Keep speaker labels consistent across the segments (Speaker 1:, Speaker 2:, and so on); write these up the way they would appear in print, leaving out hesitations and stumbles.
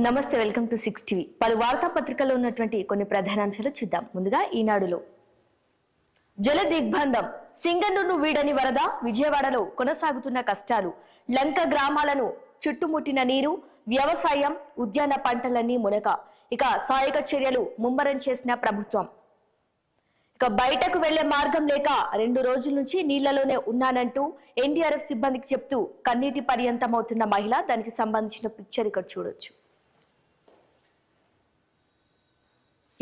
Speaker 1: నమస్తే welcome to 6 TV పలు వార్తాపత్రికల్లో ఉన్నటువంటి కొన్ని ప్రధానాంశాలు చూద్దాం. ముందుగా ఈనాడులో జల దిగ్బంధం, సింగనూరును వీడని వరద, విజయవాడలో కొనసాగుతున్న కష్టాలు, లంక గ్రామాలను చుట్టుముట్టిన నీరు, వ్యవసాయం ఉద్యాన పంటలన్నీ మునక. ఇక సహాయక చర్యలు ముమ్మరం చేసిన ప్రభుత్వం. ఇక బయటకు వెళ్లే మార్గం లేక 2 రోజుల నుంచి నీళ్లలోనే ఉన్నానంటూ ఎన్డీఆర్ఎఫ్ సిబ్బందికి చెప్తూ కన్నీటి పర్యంతమవుతున్న మహిళ. దానికి సంబంధించిన పిక్చర్ ఇక్కడ చూడొచ్చు.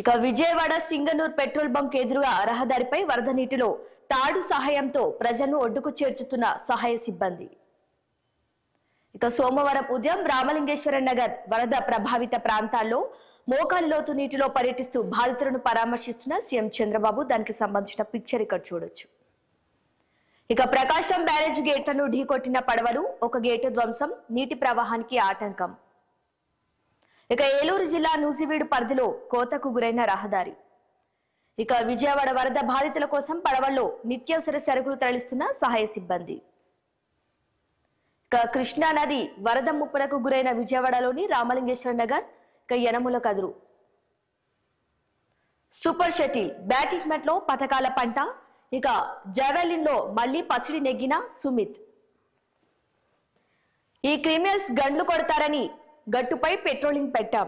Speaker 1: ఇక విజయవాడ సింగనూర్ పెట్రోల్ బంక్ ఎదురుగా రహదారిపై వరద నీటిలో తాడు సహాయంతో ప్రజలను ఒడ్డుకు చేర్చుతున్న సహాయ సిబ్బంది. ఇక సోమవారం ఉదయం రామలింగేశ్వర నగర్ వరద ప్రభావిత ప్రాంతాల్లో మోకాలి లోతు నీటిలో పర్యటిస్తూ బాధితులను పరామర్శిస్తున్న సీఎం చంద్రబాబు. దానికి సంబంధించిన పిక్చర్ ఇక్కడ చూడొచ్చు. ఇక ప్రకాశం బ్యారేజ్ గేట్లను ఢీకొట్టిన పడవలు, ఒక గేటు ధ్వంసం, నీటి ప్రవాహానికి ఆటంకం. ఇక ఏలూరు జిల్లా నూజివీడు పరిధిలో కోతకు గురైన రహదారి. ఇక విజయవాడ వరద బాధితుల కోసం పడవల్లో నిత్యావసర సరుకులు తరలిస్తున్న సహాయ సిబ్బంది. ఇక కృష్ణా నది వరద ముప్పులకు గురైన విజయవాడలోని రామలింగేశ్వర నగర్, ఇక యనముల కదురు. సూపర్ షటిల్ బ్యాడ్మింటన్ లో పథకాల పంట. ఇక జావెలిన్ లో మళ్లీ పసిడి నెగ్గిన సుమిత్. ఈ క్రిమినల్స్ గండ్లు కొడతారని గట్టుపై పెట్రోలింగ్ పెట్టాం,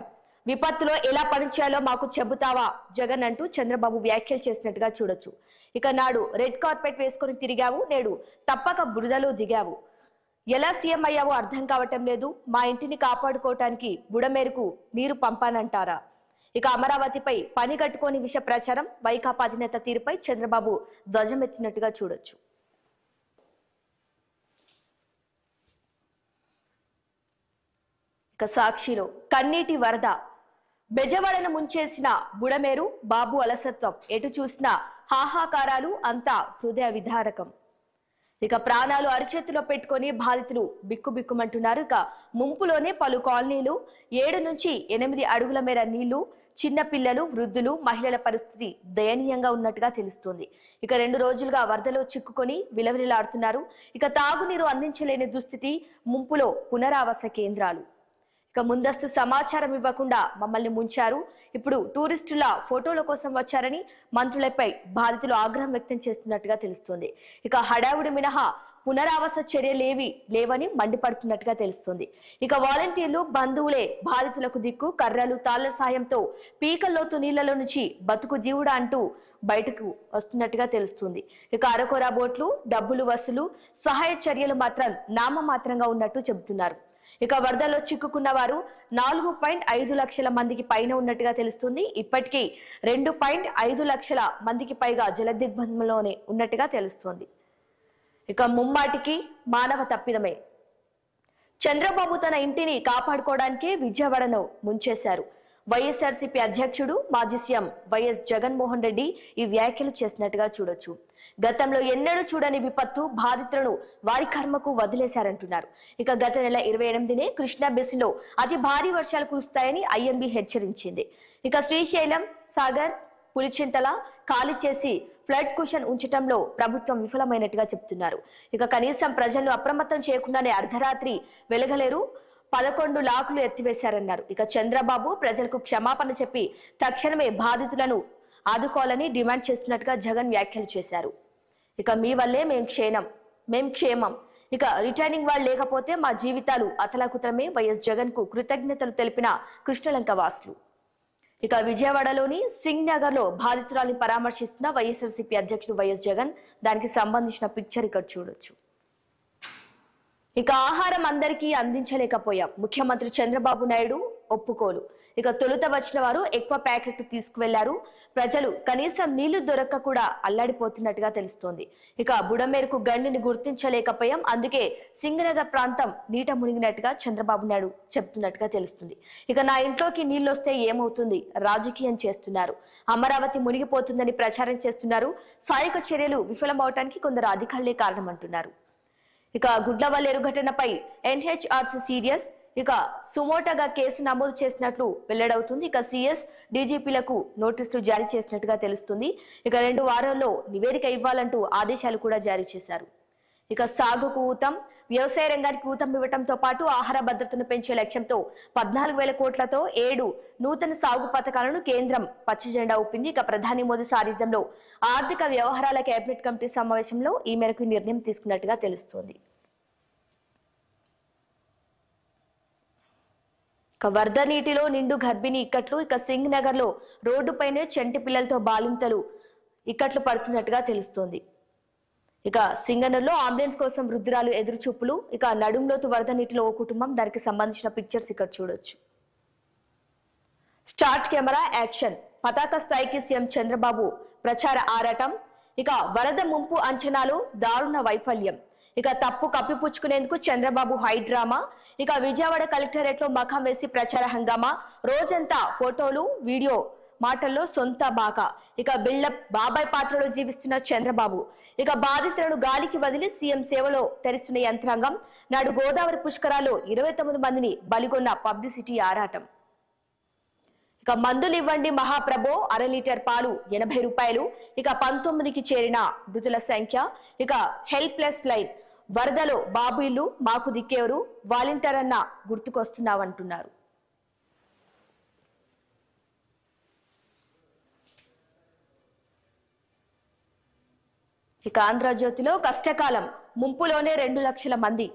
Speaker 1: విపత్తులో ఎలా పనిచేయాలో మాకు చెబుతావా జగన్ అంటూ చంద్రబాబు వ్యాఖ్యలు చేసినట్టుగా చూడొచ్చు. ఇక నాడు రెడ్ కార్పెట్ వేసుకొని తిరిగావు, నేడు తప్పక బురదలో దిగావు. ఎలా సీఎం అయ్యావో అర్థం కావటం లేదు. మా ఇంటిని కాపాడుకోవటానికి బుడమేరకు నీరు పంపానంటారా? ఇక అమరావతిపై పని కట్టుకోని విష ప్రచారం, వైకాపా అధినేత తీరుపై చంద్రబాబు ధ్వజమెత్తినట్టుగా చూడొచ్చు. ఇక సాక్షిలో కన్నీటి వరద, బెజవాడను ముంచేసిన బుడమేరు, బాబు అలసత్వం, ఎటు చూసినా హాహాకారాలు, అంతా హృదయ విదారకం. ఇక ప్రాణాలు అరిచేతిలో పెట్టుకొని బాధితులు బిక్కుబిక్కుమంటున్నారు. ఇక ముంపులోనే పలు కాలనీలు, 7 నుంచి 8 అడుగుల మేర నీళ్లు, చిన్న పిల్లలు, వృద్ధులు, మహిళల పరిస్థితి దయనీయంగా ఉన్నట్టుగా తెలుస్తోంది. ఇక 2 రోజులుగా వరదలో చిక్కుకొని విలవిలాడుతున్నారు. ఇక తాగునీరు అందించలేని దుస్థితి, ముంపులో పునరావాస కేంద్రాలు. ఇక ముందస్తు సమాచారం ఇవ్వకుండా మమ్మల్ని ముంచారు, ఇప్పుడు టూరిస్టుల ఫోటోల కోసం వచ్చారని మంత్రులపై బాధితులు ఆగ్రహం వ్యక్తం చేస్తున్నట్టుగా తెలుస్తోంది. ఇక హడావుడి మినహా పునరావాస చర్యలేవి లేవని మండిపడుతున్నట్టుగా తెలుస్తోంది. ఇక వాలంటీర్లు, బంధువులే బాధితులకు దిక్కు, కర్రలు, తాళ్ల సాయంతో పీకల్లోతు నీళ్లలో నుంచి బతుకు జీవుడా అంటూ బయటకు వస్తున్నట్టుగా తెలుస్తుంది. ఇక అరకొర బోట్లు, డబ్బులు వసూలు, సహాయ చర్యలు మాత్రం నామమాత్రంగా ఉన్నట్టు చెబుతున్నారు. ఇక వరదలో చిక్కుకున్న వారు 4.5 లక్షల మందికి పైన ఉన్నట్టుగా తెలుస్తుంది. ఇప్పటికీ 2.5 లక్షల మందికి పైగా జల దిగ్బంధంలోనే ఉన్నట్టుగా తెలుస్తోంది. ఇక ముమ్మాటికి మానవ తప్పిదమే. చంద్రబాబు తన ఇంటిని కాపాడుకోవడానికే విజయవాడను ముంచేశారు. వైఎస్ఆర్సీపీ అధ్యక్షుడు మాజీ సీఎం వైఎస్ జగన్మోహన్ రెడ్డి ఈ వ్యాఖ్యలు చేసినట్టుగా చూడొచ్చు. గతంలో ఎన్నడూ చూడని విపత్తు, బాధితులను వారి కర్మకు వదిలేశారంటున్నారు. ఇక గత నెల 28నే కృష్ణా బేసిన్లో అతి భారీ వర్షాలు కురుస్తాయని ఐఎండీ హెచ్చరించింది. ఇక శ్రీశైలం, సాగర్, పులిచింతల ఖాళీ చేసి ఫ్లడ్ కుషన్ ఉంచడంలో ప్రభుత్వం విఫలమైనట్టుగా చెప్తున్నారు. ఇక కనీసం ప్రజలను అప్రమత్తం చేయకుండానే అర్ధరాత్రి వెలగలేరు 11 లాకులు ఎత్తివేశారన్నారు. ఇక చంద్రబాబు ప్రజలకు క్షమాపణ చెప్పి తక్షణమే బాధితులను ఆదుకోవాలని డిమాండ్ చేస్తున్నట్టుగా జగన్ వ్యాఖ్యలు చేశారు. ఇక మీ వల్లే మేం క్షేమం, ఇక రిటర్నింగ్ వాళ్ళు లేకపోతే మా జీవితాలు అతలాకుతలమే, వైఎస్ జగన్ కు కృతజ్ఞతలు తెలిపిన కృష్ణలంక వాసులు. ఇక విజయవాడలోని సింగ్ నగర్ లో బాధితురాల్ని పరామర్శిస్తున్న వైఎస్ఆర్సీపీ అధ్యక్షుడు వైఎస్ జగన్. దానికి సంబంధించిన పిక్చర్ ఇక్కడ చూడొచ్చు. ఇక ఆహారం అందరికీ అందించలేకపోయాం, ముఖ్యమంత్రి చంద్రబాబు నాయుడు ఒప్పుకోలు. ఇక తొలుత వచ్చిన వారు ఎక్కువ ప్యాకెట్ తీసుకువెళ్లారు, ప్రజలు కనీసం నీళ్లు దొరక్క కూడా అల్లాడిపోతున్నట్టుగా తెలుస్తోంది. ఇక బుడమేరకు గండిని గుర్తించలేకపోయాం, అందుకే సింగనగర్ ప్రాంతం నీట మునిగినట్టుగా చంద్రబాబు నాయుడు చెప్తున్నట్టుగా తెలుస్తుంది. ఇక నా ఇంట్లోకి నీళ్లు వస్తే ఏమవుతుంది, రాజకీయం చేస్తున్నారు, అమరావతి మునిగిపోతుందని ప్రచారం చేస్తున్నారు, సహాయక చర్యలు విఫలమవటానికి కొందరు అధికారులే కారణం అంటున్నారు. ఇక గుడ్లవల్లేరు ఘటనపై ఎన్హెచ్ఆర్సీ సీరియస్, ఇక సుమోటోగా కేసు నమోదు చేసినట్లు వెల్లడవుతుంది. ఇక సిఎస్, డీజీపీలకు నోటీసులు జారీ చేసినట్టుగా తెలుస్తుంది. ఇక 2 వారాల్లో నివేదిక ఇవ్వాలంటూ ఆదేశాలు కూడా జారీ చేశారు. ఇక సాగుకు ఊతం, వ్యవసాయ రంగానికి ఊతం ఇవ్వడంతో పాటు ఆహార భద్రతను పెంచే లక్ష్యంతో 14,000 కోట్లతో 7 నూతన సాగు పథకాలను కేంద్రం పచ్చజెండా ఊపింది. ఇక ప్రధాని మోదీ సారథ్యంలో ఆర్థిక వ్యవహారాల కేబినెట్ కమిటీ సమావేశంలో ఈ మేరకు నిర్ణయం తీసుకున్నట్టుగా తెలుస్తోంది. ఇక వరద నీటిలో నిండు గర్భిణీ ఇక్కట్లు. ఇక సింగ్ నగర్ లో రోడ్డుపైనే చంటి పిల్లలతో బాలింతలు ఇక్కట్లు పడుతున్నట్టుగా తెలుస్తోంది. ఇక సింగనూరులో అంబులెన్స్ కోసం వృద్ధురాలు ఎదురుచూపులు. ఇక నడుంలోతు వరద నీటిలో ఓ కుటుంబం. దానికి సంబంధించిన పిక్చర్స్ ఇక్కడ చూడొచ్చు. Start camera action. పతాక స్థాయికి సీఎం చంద్రబాబు ప్రచార ఆరాటం. ఇక వరద ముంపు అంచనాలు దారుణ వైఫల్యం. ఇక తప్పు కప్పిపుచ్చుకునేందుకు చంద్రబాబు హై డ్రామా. ఇక విజయవాడ కలెక్టరేట్ లో మఖం వేసి ప్రచార హంగామా. రోజంతా ఫోటోలు వీడియో మాటల్లో సొంత బాక. ఇక బిల్డప్ బాబాయ్ పాత్రలో జీవిస్తున్న చంద్రబాబు. ఇక బాధితులను గాలికి వదిలి సీఎం సేవలో తెరుస్తున్న యంత్రాంగం. నాడు గోదావరి పుష్కరాల్లో 29 మందిని బలిగొన్న పబ్లిసిటీ ఆరాటం. ఇక మందులు ఇవ్వండి మహాప్రభో, 1/2 లీటర్ పాలు 80 రూపాయలు. ఇక 19కి చేరిన మృతుల సంఖ్య. ఇక హెల్ప్లెస్ లైన్. వరదలో బాబు ఇల్లు మాకు దిక్కేవరు, వాలంటీర్ అన్న గుర్తుకొస్తున్నావంటున్నారు. ఇక ఆంధ్రజ్యోతిలో కష్టకాలం ముంపులోనే 2 లక్షల మంది.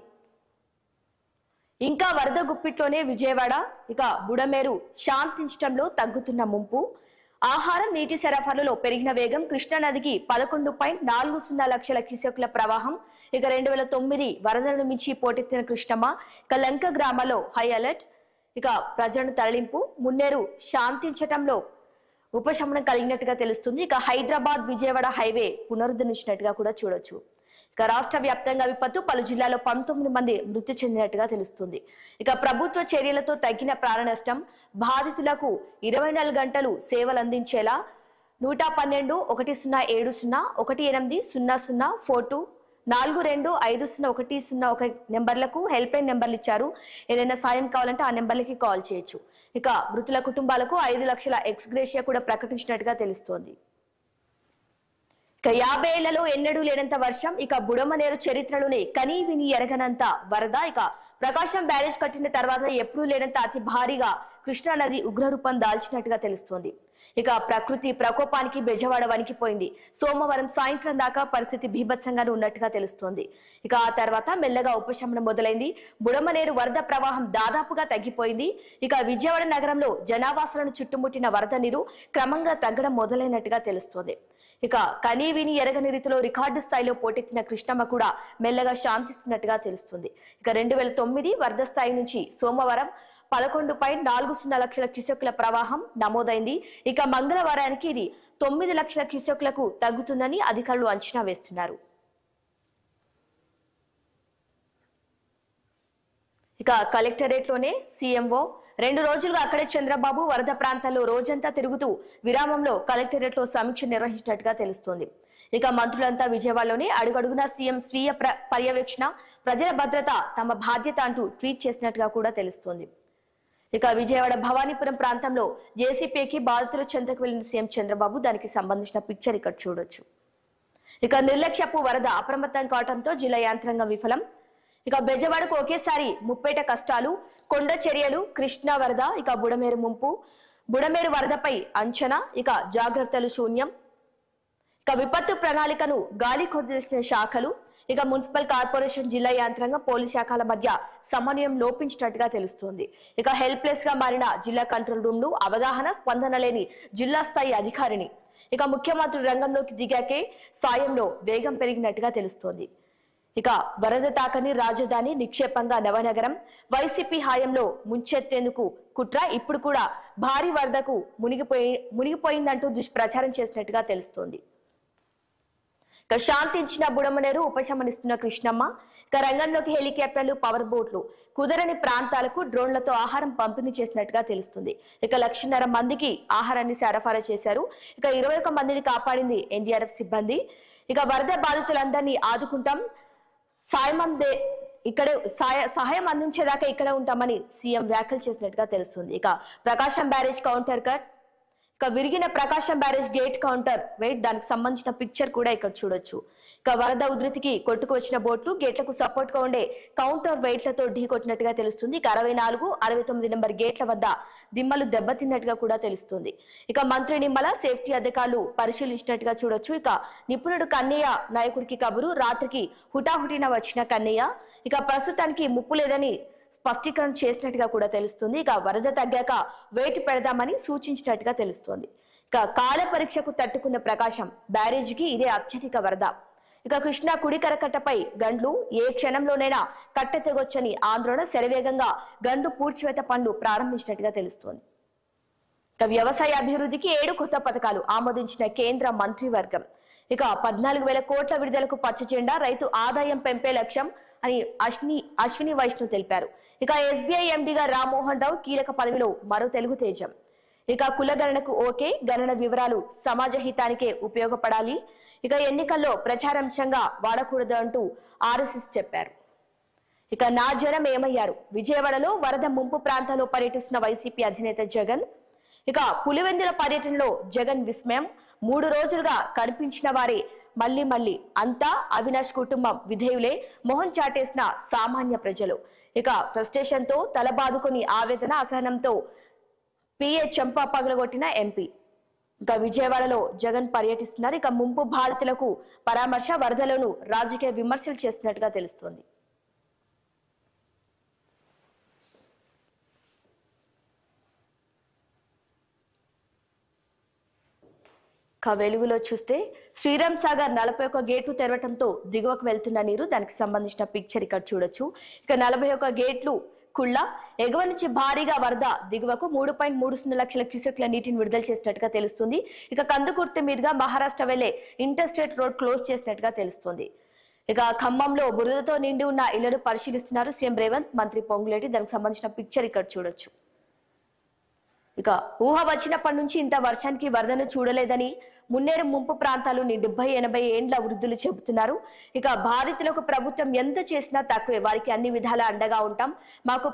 Speaker 1: ఇంకా వరద గుప్పిట్లోనే విజయవాడ. ఇక బుడమేరు శాంతించడంలో తగ్గుతున్న ముంపు. ఆహారం నీటి సరఫరాలో పెరిగిన వేగం. కృష్ణానదికి 11.40 లక్షల క్యూసెక్కుల ప్రవాహం. ఇక 2009 వరదలను మించి పోటెత్తిన కృష్ణమ్మ. ఇక లంక గ్రామాల్లో హై అలర్ట్. ఇక ప్రజలను తరలింపు. మున్నేరు శాంతించటంలో ఉపశమనం కలిగినట్టుగా తెలుస్తుంది. ఇక హైదరాబాద్ విజయవాడ హైవే పునరుద్ధరించినట్టుగా కూడా చూడొచ్చు. ఇక రాష్ట్ర వ్యాప్తంగా విపత్తు. పలు జిల్లాలో 19 మంది మృతి చెందినట్టుగా తెలుస్తుంది. ఇక ప్రభుత్వ చర్యలతో తగ్గిన ప్రాణ నష్టం. బాధితులకు 24 గంటలు సేవలు అందించేలా 112 1070 1800 42 42501001 నెంబర్లకు హెల్ప్ లైన్ నెంబర్లు ఇచ్చారు. ఏదైనా సాయం కావాలంటే ఆ నెంబర్లకి కాల్ చేయొచ్చు. ఇక మృతుల కుటుంబాలకు 5 లక్షల ఎక్స్గ్రేషియా కూడా ప్రకటించినట్టుగా తెలుస్తోంది. ఇక 50 ఏళ్లలో ఎన్నడూ లేనంత వర్షం. ఇక బుడమనేరు చరిత్రలోనే కనీ విని ఎరగనంత వరద. ఇక ప్రకాశం బ్యారేజ్ కట్టిన తర్వాత ఎప్పుడూ లేనంత అతి భారీగా కృష్ణానది ఉగ్రరూపం దాల్చినట్టుగా తెలుస్తోంది. ఇక ప్రకృతి ప్రకోపానికి బెజవాడ వణికిపోయింది. సోమవారం సాయంత్రం దాకా పరిస్థితి బీభత్సంగానే ఉన్నట్టుగా తెలుస్తోంది. ఇక ఆ తర్వాత మెల్లగా ఉపశమనం మొదలైంది. బుడమనేరు వరద ప్రవాహం దాదాపుగా తగ్గిపోయింది. ఇక విజయవాడ నగరంలో జనావాసాలను చుట్టుముట్టిన వరద నీరు క్రమంగా తగ్గడం మొదలైనట్టుగా తెలుస్తోంది. ఇక కనీ విని ఎరగని రీతిలో రికార్డు స్థాయిలో పోటెత్తిన కృష్ణమ్మ కూడా మెల్లగా శాంతిస్తున్నట్టుగా తెలుస్తుంది. ఇక 2009 వరద స్థాయి నుంచి సోమవారం 11.40 లక్షల క్యూసెక్కుల ప్రవాహం నమోదైంది. ఇక మంగళవారానికి ఇది 9 లక్షల క్యూసెక్కులకు తగ్గుతుందని అధికారులు అంచనా వేస్తున్నారు. ఇక కలెక్టరేట్ లోనే సీఎంఓ 2 రోజులుగా అక్కడే చంద్రబాబు వరద ప్రాంతాల్లో రోజంతా తిరుగుతూ విరామంలో కలెక్టరేట్ లో సమీక్ష నిర్వహించినట్టుగా తెలుస్తోంది. ఇక మంత్రులంతా విజయవాడలోనే అడుగడుగునా సీఎం స్వీయ పర్యవేక్షణ, ప్రజల భద్రత తమ బాధ్యత అంటూ ట్వీట్ చేసినట్టుగా కూడా తెలుస్తోంది. ఇక విజయవాడ భవానీపురం ప్రాంతంలో జేసీపీకి బాధితుల చెంతకు వెళ్లిన సీఎం చంద్రబాబు. దానికి సంబంధించిన పిక్చర్ ఇక్కడ చూడొచ్చు. ఇక నిర్లక్ష్యపు వరద అప్రమత్తం కావడంతో జిల్లా యంత్రాంగం విఫలం. ఇక బెజవాడకు ఒకేసారి ముప్పేట కష్టాలు. కొండ చర్యలు, కృష్ణా వరద, ఇక బుడమేరు ముంపు. బుడమేరు వరదపై అంచనా, ఇక జాగ్రత్తలు శూన్యం. ఇక విపత్తు ప్రణాళికను గాలి కొద్దిసిన శాఖలు. ఇక మున్సిపల్ కార్పొరేషన్, జిల్లా యంత్రాంగం, పోలీస్ శాఖల మధ్య సమన్వయం లోపించినట్టుగా తెలుస్తోంది. ఇక హెల్ప్లెస్ గా మారిన జిల్లా కంట్రోల్ రూమ్లు, అవగాహన స్పందన లేని జిల్లా స్థాయి అధికారిని. ఇక ముఖ్యమంత్రి రంగంలోకి దిగాకే సాయంలో వేగం పెరిగినట్టుగా తెలుస్తోంది. ఇక వరద తాకని రాజధాని నిక్షేపంగా నవనగరం. వైసీపీ హాయంలో ముంచెత్తేందుకు కుట్ర. ఇప్పుడు కూడా భారీ వరదకు మునిగిపోయిందంటూ దుష్ప్రచారం చేసినట్టుగా తెలుస్తోంది. ఇక శాంతించిన బుడమనేరు, ఉపశమనిస్తున్న కృష్ణమ్మ. ఇక రంగంలోకి హెలికాప్టర్లు, పవర్ బోట్లు. కుదరని ప్రాంతాలకు డ్రోన్లతో ఆహారం పంపిణీ చేసినట్టుగా తెలుస్తుంది. ఇక 1,50,000 మందికి ఆహారాన్ని సరఫరా చేశారు. ఇక 21 మందిని కాపాడింది ఎన్డీఆర్ఎఫ్ సిబ్బంది. ఇక వరద బాధితులందరినీ ఆదుకుంటాం, సహాయం అందించేదాకా ఇక్కడే ఉంటామని సీఎం వ్యాఖ్యలు చేసినట్టుగా తెలుస్తుంది. ఇక ప్రకాశం బ్యారేజ్ కౌంటర్ కట్. ఇక విరిగిన ప్రకాశం బ్యారేజ్ గేట్ కౌంటర్ వెయిట్ దానికి సంబంధించిన పిక్చర్ కూడా ఇక్కడ చూడొచ్చు. ఇక వరద ఉధృతికి కొట్టుకొచ్చిన బోట్లు గేట్లకు సపోర్ట్ గా ఉండే కౌంటర్ వెయిట్లతో ఢీకొట్టినట్టుగా తెలుస్తుంది. ఇక 64, 69 నెంబర్ గేట్ల వద్ద దిమ్మలు దెబ్బతిన్నట్టుగా కూడా తెలుస్తుంది. ఇక మంత్రి నిమ్మల సేఫ్టీ అధికారులు పరిశీలించినట్టుగా చూడొచ్చు. ఇక నిపుణుడు కన్నయ్య నాయకుడికి కబురు, రాత్రికి హుటాహుటిన వచ్చిన కన్నయ్య ఇక ప్రస్తుతానికి ముప్పు లేదని స్పష్టీకరణ చేసినట్టుగా కూడా తెలుస్తుంది. ఇక వరద తగ్గాక వేటు పెడదామని సూచించినట్టుగా తెలుస్తోంది. ఇక కాల పరీక్షకు తట్టుకున్న ప్రకాశం బ్యారేజీకి ఇదే అత్యధిక వరద. ఇక కృష్ణా కుడి కరకట్టపై గండ్లు ఏ క్షణంలోనైనా కట్ట తెగొచ్చని ఆందోళన, శరవేగంగా గండ్లు పూడ్చివేత పనులు ప్రారంభించినట్టుగా తెలుస్తోంది. ఇక వ్యవసాయ అభివృద్ధికి 7 కొత్త పథకాలు ఆమోదించిన కేంద్ర మంత్రివర్గం. ఇక 14,000 కోట్ల విడుదలకు పచ్చజెండా, రైతు ఆదాయం పెంపే లక్ష్యం అని అశ్విని వైష్ణవ్ తెలిపారు. ఇక ఎస్బీఐ ఎండీగా రామ్మోహన్ రావు కీలక పదవిలో మరో తెలుగు తేజం. ఇక కులగణనకు ఓకే, గణన వివరాలు సమాజ హితానికే ఉపయోగపడాలి, ఇక ఎన్నికల్లో ప్రచారాంశంగా వాడకూడదు అంటూ ఆర్ఎస్ఎస్ చెప్పారు. ఇక నా జనం ఏమయ్యారు, విజయవాడలో వరద ముంపు ప్రాంతాల్లో పర్యటిస్తున్న వైసీపీ అధినేత జగన్. ఇక పులివెందుల పర్యటనలో జగన్ విస్మయం, 3 రోజులుగా కనిపించిన వారే మళ్ళీ అంతా అవినాష్ కుటుంబం విధేయులే, మొహం చాటేసిన సామాన్య ప్రజలు. ఇక ఫ్రస్ట్రేషన్ తో తలబాదుకొని ఆవేదన, అసహనంతో పిఏ చెంప పగలగొట్టిన ఎంపీ. ఇక విజయవాడలో జగన్ పర్యటిస్తున్నారు. ఇక ముంపు బాధితులకు పరామర్శ, వరదలను రాజకీయ విమర్శలు చేస్తున్నట్టుగా తెలుస్తోంది. వెలుగులో చూస్తే శ్రీరామ్ సాగర్ 41 గేట్లు తెరవటంతో దిగువకు వెళ్తున్న నీరు, దానికి సంబంధించిన పిక్చర్ ఇక్కడ చూడొచ్చు. ఇక 41 గేట్లు కుళ్ళ, ఎగువ నుంచి భారీగా వరద దిగువకు 3.30 లక్షల క్యూసెక్ల నీటిని విడుదల చేసినట్టుగా తెలుస్తుంది. ఇక కందుకుర్తి మీదుగా మహారాష్ట్ర వెళ్లే ఇంటర్స్టేట్ రోడ్ క్లోజ్ చేసినట్టుగా తెలుస్తుంది. ఇక ఖమ్మంలో బురదతో నిండి ఉన్న ఇళ్లను పరిశీలిస్తున్నారు సీఎం రేవంత్, మంత్రి పొంగులేటి. దానికి సంబంధించిన పిక్చర్ ఇక్కడ చూడొచ్చు. ఇక ఊహ వచ్చినప్పటి నుంచి ఇంత వర్షానికి వరదను చూడలేదని మున్నేరు ముంపు ప్రాంతాల్లోని 70-80 ఏండ్ల వృద్ధులు చెబుతున్నారు. ఇక బాధితులకు ప్రభుత్వం ఎంత చేసినా తక్కువే, వారికి అన్ని విధాల అండగా ఉంటాం, మాకు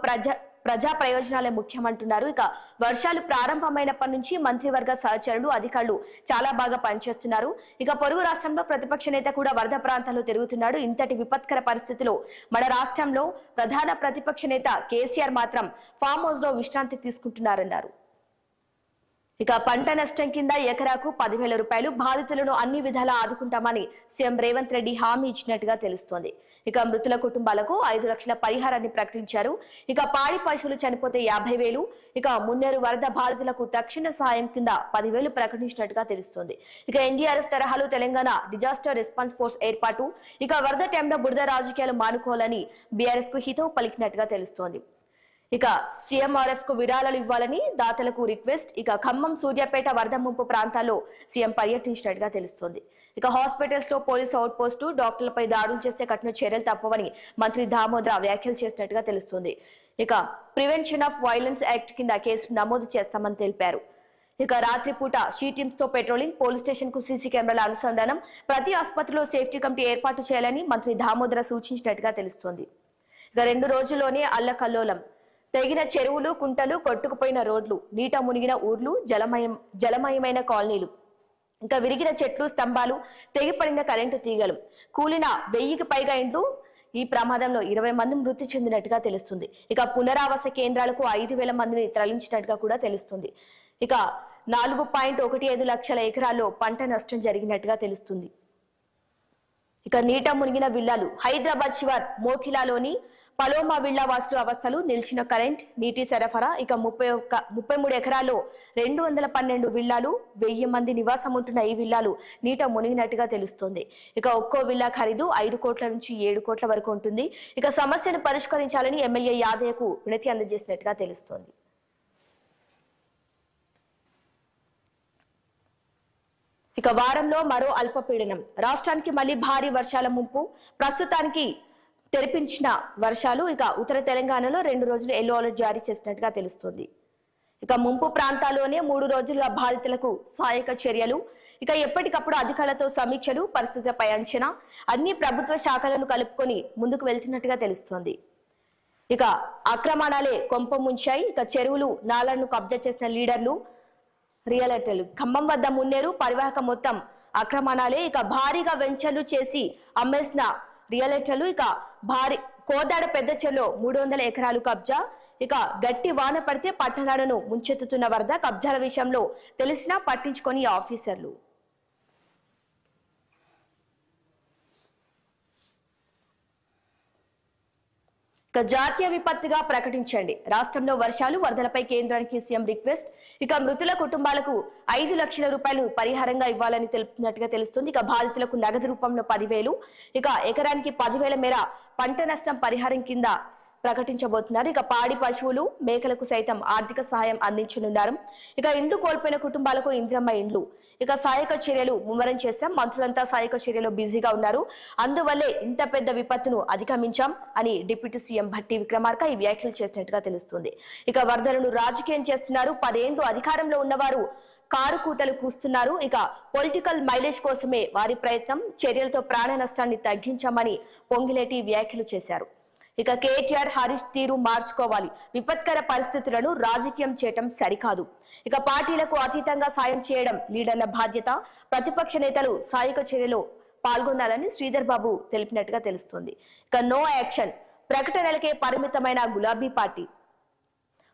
Speaker 1: ప్రజా ప్రయోజనాలే ముఖ్యమంటున్నారు. ఇక వర్షాలు ప్రారంభమైనప్పటి నుంచి మంత్రివర్గ సహచరులు, అధికారులు చాలా బాగా పనిచేస్తున్నారు. ఇక పొరుగు రాష్ట్రంలో ప్రతిపక్ష నేత కూడా వరద ప్రాంతాల్లో తిరుగుతున్నాడు. ఇంతటి విపత్కర పరిస్థితిలో మన రాష్ట్రంలో ప్రధాన ప్రతిపక్ష నేత కేసీఆర్ మాత్రం ఫామ్ హౌస్ లో విశ్రాంతి తీసుకుంటున్నారన్నారు. ఇక పంట నష్టం కింద ఎకరాకు 10,000 రూపాయలు, బాధితులను అన్ని విధాలా ఆదుకుంటామని సీఎం రేవంత్ రెడ్డి హామీ ఇచ్చినట్టుగా తెలుస్తోంది. ఇక మృతుల కుటుంబాలకు 5 లక్షల పరిహారాన్ని ప్రకటించారు. ఇక పాడి పశువులు చనిపోతే 50,000, ఇక మున్నేరు వరద బాధితులకు తక్షణ సహాయం కింద 10,000 ప్రకటించినట్టుగా తెలుస్తోంది. ఇక ఎన్డీఆర్ఎఫ్ తరహాలో తెలంగాణ డిజాస్టర్ రెస్పాన్స్ ఫోర్స్ ఏర్పాటు, ఇక వరద టైంలో బురద రాజకీయాలు మానుకోవాలని బీఆర్ఎస్ కు హితవు పలికినట్టుగా తెలుస్తోంది. ఇక సీఎంఆర్ఎఫ్ కు విరాళాలు ఇవ్వాలని దాతలకు రిక్వెస్ట్. ఇక ఖమ్మం, సూర్యాపేట వరద ముంపు ప్రాంతాల్లో సీఎం పర్యటించినట్టుగా తెలుస్తోంది. ఇక హాస్పిటల్స్ లో పోలీసు అవుట్ పోస్టు, డాక్టర్లపై దాడులు చేస్తే కఠిన చర్యలు తప్పవని మంత్రి దామోదర వ్యాఖ్యలు చేసినట్టుగా తెలుస్తుంది. ఇక ప్రివెన్షన్ ఆఫ్ వైలెన్స్ యాక్ట్ కింద కేసు నమోదు చేస్తామని తెలిపారు. ఇక రాత్రిపూట షీ టీమ్స్ తో పెట్రోలింగ్, పోలీస్ స్టేషన్ కు సీసీ కెమెరాల అనుసంధానం, ప్రతి ఆసుపత్రిలో సేఫ్టీ కమిటీ ఏర్పాటు చేయాలని మంత్రి దామోదర సూచించినట్టుగా తెలుస్తోంది. ఇక 2 రోజుల్లోనే అల్లకల్లోలం, తెగిన చెరువులు, కుంటలు, కొట్టుకుపోయిన రోడ్లు, నీట మునిగిన ఊర్లు, జలమయమైన కాలనీలు, ఇంకా విరిగిన చెట్లు, స్తంభాలు, తెగిపడిన కరెంటు తీగలు, కూలిన 1000కి పైగా ఇండ్లు. ఈ ప్రమాదంలో 20 మంది మృతి చెందినట్టుగా తెలుస్తుంది. ఇక పునరావాస కేంద్రాలకు 5,000 మందిని తరలించినట్టుగా కూడా తెలుస్తుంది. ఇక 4.15 లక్షల ఎకరాల్లో పంట నష్టం జరిగినట్టుగా తెలుస్తుంది. ఇక నీట మునిగిన విల్లాలు, హైదరాబాద్ శివార్ మోఖిలాలోని పలోమా విల్లా వాసులు అవస్థలు, నిలిచిన కరెంట్, నీటి సరఫరా. ఇక 33 ఎకరాల్లో 212 విల్లాలు, 1000 మంది నివాసం ఉంటున్న ఈ విల్లాలు నీట మునిగినట్టుగా తెలుస్తోంది. ఇక ఒక్కో విల్లా ఖరీదు 5 కోట్ల నుంచి 7 కోట్ల వరకు ఉంటుంది. ఇక సమస్యను పరిష్కరించాలని ఎమ్మెల్యే యాదయ్యకు వినతి అందజేసినట్టుగా తెలుస్తోంది. ఇక వారంలో మరో అల్పపీడనం, రాష్ట్రానికి మళ్లీ భారీ వర్షాల ముంపు, ప్రస్తుతానికి తెరిపించిన వర్షాలు. ఇక ఉత్తర తెలంగాణలో 2 రోజులు ఎల్లో అలర్ట్ జారీ చేసినట్టుగా తెలుస్తుంది. ఇక ముంపు ప్రాంతాల్లోనే 3 రోజులుగా బాధితులకు సహాయక చర్యలు. ఇక ఎప్పటికప్పుడు అధికారులతో సమీక్షలు, పరిస్థితులపై అంచనా, అన్ని ప్రభుత్వ శాఖలను కలుపుకొని ముందుకు వెళ్తున్నట్టుగా తెలుస్తోంది. ఇక అక్రమణాలే కొంప ముంచాయి. ఇక చెరువులు, నాలను కబ్జా చేసిన లీడర్లు, రియల్టర్లు ఖమ్మం వద్ద మున్నేరు పరివాహక మొత్తం అక్రమణాలే. ఇక భారీగా వెంచర్లు చేసి అమ్మేసిన రియల్టర్లు. ఇక భారీ కోదాడ పెద్ద చెరువులో 300 ఎకరాలు కబ్జా. ఇక గట్టి వాన పడితే పట్టణాలను ముంచెత్తుతున్న వరద. కబ్జాల విషయంలో తెలిసినా పట్టించుకొని ఆఫీసర్లు. ఇక జాతీయ విపత్తుగా ప్రకటించండి. రాష్ట్రంలో వర్షాలు వరదలపై కేంద్రానికి సీఎం రిక్వెస్ట్. ఇక మృతుల కుటుంబాలకు 5 లక్షల రూపాయలు పరిహారంగా ఇవ్వాలని తెలుపుతున్నట్టుగా తెలుస్తుంది. ఇక బాధితులకు నగదు రూపంలో 10,000, ఇక ఎకరానికి 10,000 మేర పంట నష్టం పరిహారం కింద ప్రకటించబోతున్నారు. ఇక పాడి పశువులు మేకలకు సైతం ఆర్థిక సహాయం అందించనున్నారు. ఇక ఇండ్లు కోల్పోయిన కుటుంబాలకు ఇంద్రమ్మ ఇండ్లు. ఇక సహాయక చర్యలు ముమ్మరం చేశాం. మంత్రులంతా సహాయక చర్యలో బిజీగా ఉన్నారు. అందువల్లే ఇంత పెద్ద విపత్తును అధిగమించాం అని డిప్యూటీ సీఎం భట్టి విక్రమార్క ఈ వ్యాఖ్యలు చేసినట్టుగా తెలుస్తుంది. ఇక వరదలను రాజకీయం చేస్తున్నారు. 10 ఏళ్లు అధికారంలో ఉన్నవారు కారు కూతలు కూస్తున్నారు. ఇక పొలిటికల్ మైలేజ్ కోసమే వారి ప్రయత్నం. చర్యలతో ప్రాణ నష్టాన్ని తగ్గించామని పొంగిలేటి వ్యాఖ్యలు చేశారు. ఇక కేటీఆర్ హరీష్ తీరు మార్చుకోవాలి. విపత్కర పరిస్థితులను రాజకీయం చేయటం సరికాదు. ఇక పార్టీలకు అతీతంగా సాయం చేయడం లీడర్ల బాధ్యత. ప్రతిపక్ష నేతలు సహాయక చర్యలో పాల్గొనాలని శ్రీధర్ బాబు తెలిపినట్టుగా తెలుస్తుంది. ఇక నో యాక్షన్ ప్రకటనలకే పరిమితమైన గులాబీ పార్టీ.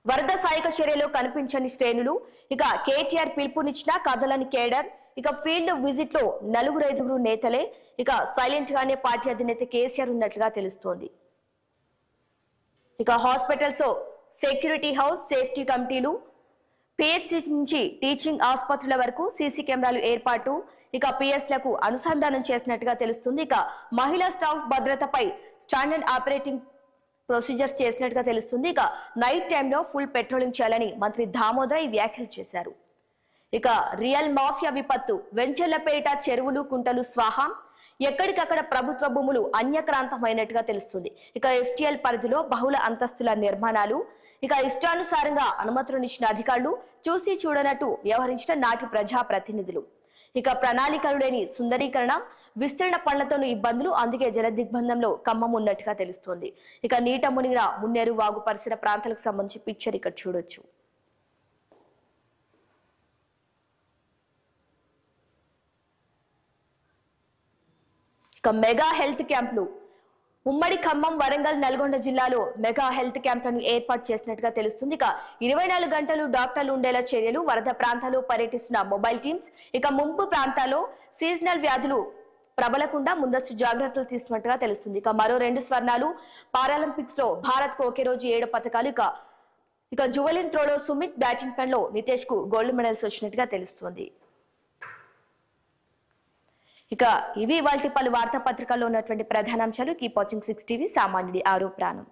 Speaker 1: వరద సహాయక చర్యలో కనిపించని శ్రేణులు. ఇక కేటీఆర్ పిలుపునిచ్చిన కథలని కేడర్. ఇక ఫీల్డ్ విజిట్ లో 4-5 నేతలే. ఇక సైలెంట్ గానే పార్టీ అధినేత కేసీఆర్ ఉన్నట్లుగా తెలుస్తోంది. ఇక హాస్పిటల్స్, సెక్యూరిటీ హౌస్, సేఫ్టీ కమిటీలు, పిహెచ్సి నుంచి టీచింగ్ ఆసుపత్రుల వరకు సీసీ కెమెరాలు ఏర్పాటు. ఇక పిఎస్లకు అనుసంధానం చేసినట్టుగా తెలుస్తుంది. ఇక మహిళా స్టాఫ్ భద్రతపై స్టాండర్డ్ ఆపరేటింగ్ ప్రొసీజర్స్ చేసినట్టుగా తెలుస్తుంది. ఇక నైట్ టైంలో ఫుల్ పెట్రోలింగ్ చేయాలని మంత్రి దామోదర్ ఈ వ్యాఖ్యలు చేశారు. ఇక రియల్ మాఫియా విపత్తు. వెంచర్లపేట చెరువులు కుంటలు స్వాహా. ఎక్కడికక్కడ ప్రభుత్వ భూములు అన్యక్రాంతమైనట్టుగా తెలుస్తుంది. ఇక ఎఫ్టీఎల్ పరిధిలో బహుళ అంతస్తుల నిర్మాణాలు. ఇక ఇష్టానుసారంగా అనుమతులనిచ్చిన అధికారులు, చూసి చూడనట్టు వ్యవహరించిన నాటి ప్రజా ప్రతినిధులు. ఇక ప్రణాళికలు లేని సుందరీకరణ, విస్తరణ పనులతోనూ ఇబ్బందులు. అందుకే జలదిగ్బంధంలో ఖమ్మం ఉన్నట్టుగా తెలుస్తోంది. ఇక నీట మునిగిన మున్నేరు వాగు పరిసర ప్రాంతాలకు సంబంధించి పిక్చర్ ఇక్కడ చూడొచ్చు. మెగా హెల్త్ క్యాంపులు. ఉమ్మడి ఖమ్మం, వరంగల్, నల్గొండ జిల్లాలో మెగా హెల్త్ క్యాంపులను ఏర్పాటు చేసినట్టుగా తెలుస్తుంది. ఇక 24 గంటలు డాక్టర్లు ఉండేలా చర్యలు. వరద ప్రాంతాల్లో పర్యటిస్తున్న మొబైల్ టీమ్స్. ఇక ముంపు ప్రాంతాల్లో సీజనల్ వ్యాధులు ప్రబలకుండా ముందస్తు జాగ్రత్తలు తీసుకున్నట్టుగా తెలుస్తుంది. ఇక మరో 2 స్వర్ణాలు. పారాలింపిక్స్ లో భారత్ కు ఒకే రోజు 7 పథకాలు. ఇక జువెలిన్ త్రోలో సుమిత్, బ్యాడ్మింటన్ లో నితేష్ కు గోల్డ్ మెడల్స్ వచ్చినట్టుగా తెలుస్తుంది. ఇక ఇవి ఇవాల్టి పలు వార్తాపత్రికల్లో ఉన్నటువంటి ప్రధానాంశాలు. Keep watching 6 TV. సామాన్యుడి ఆరో ప్రాణం.